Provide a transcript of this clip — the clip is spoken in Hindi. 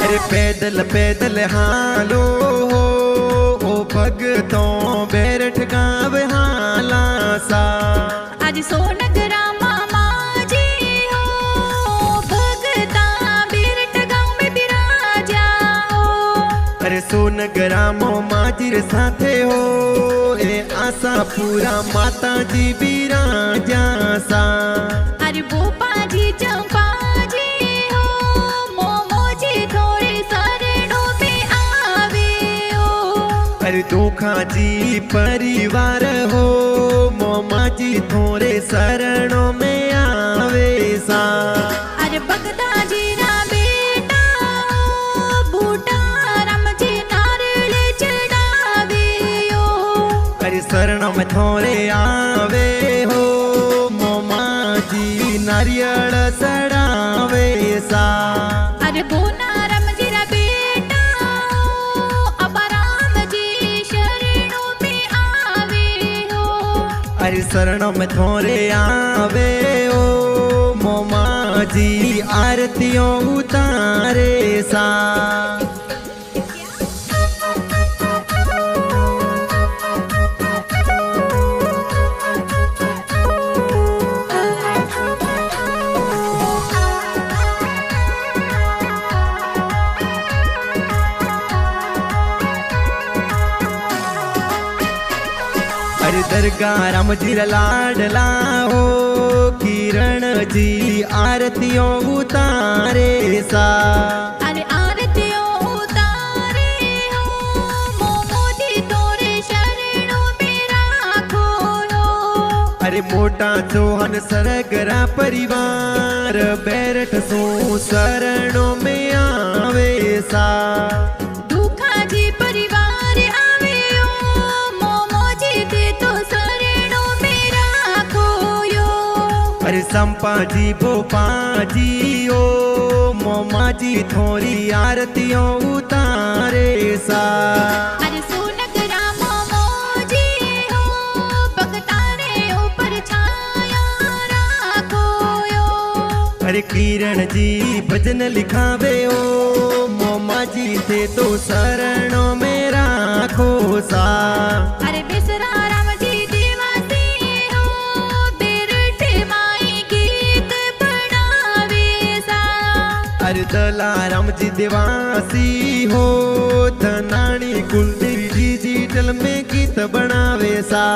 अरे पैदल पैदल हालो हो ओ भगतों बैरठ गावे हाला सा। आज सोनगरा मामा जी हो भगता बैरठ गाँव में बिराजा हो। अरे सोनगरा माजिर साथे हो ए आशा पूरा माता जी बिराजा सा। अरे बोपा जी चंपा जी हो मोमो जी थोड़े शरणों में आवे हो। अरे दोखा जी परिवार हो मोमा जी थोड़े शरणों में आवे सा। अरे भगता जी ना बेटा हो बूटा राम जी नारियल चढ़ावे हो। अरे शरणों में थोड़े आवे हो मोमा जी नारियल चढ़ावे सा। अरे बोना राम जी ना बेटा हो अब राम जी शरणों में आवे हो। अरे शरणों में थोड़े आवे हो मोमा जी आरतियों उतारे सा। अरे दरगाह राम जी लाडला हो किरण जी आरतियों उतारे सा। अरे आरतियों उतारे हो मोमो जी तोरे शरणों में राखो हो। अरे मोटा चौहान सरगरा परिवार बैरठ सो शरणों में आवे सा। दुखा जी परिवार आवे हो मोमो जी दे तो शरणों में राखो यो। अरे संपा जी बोपा जी ओ मोमा जी थोड़ी आरतियों उतारे सा। अरे सोनगरा मोमो जी हो भगता रे ऊपर छाया राखो यो। अरे किरण जी भजन लिखावे ओ मोमा जी थे तो शरणों में राखो सा। अरे बेसरा राम जी देवासी हो बैरठ माई गीत बनावे सा। अरे दलाराम जी देवासी हो धनानी कुलदेवी डिजिटल में गीत बनावे सा।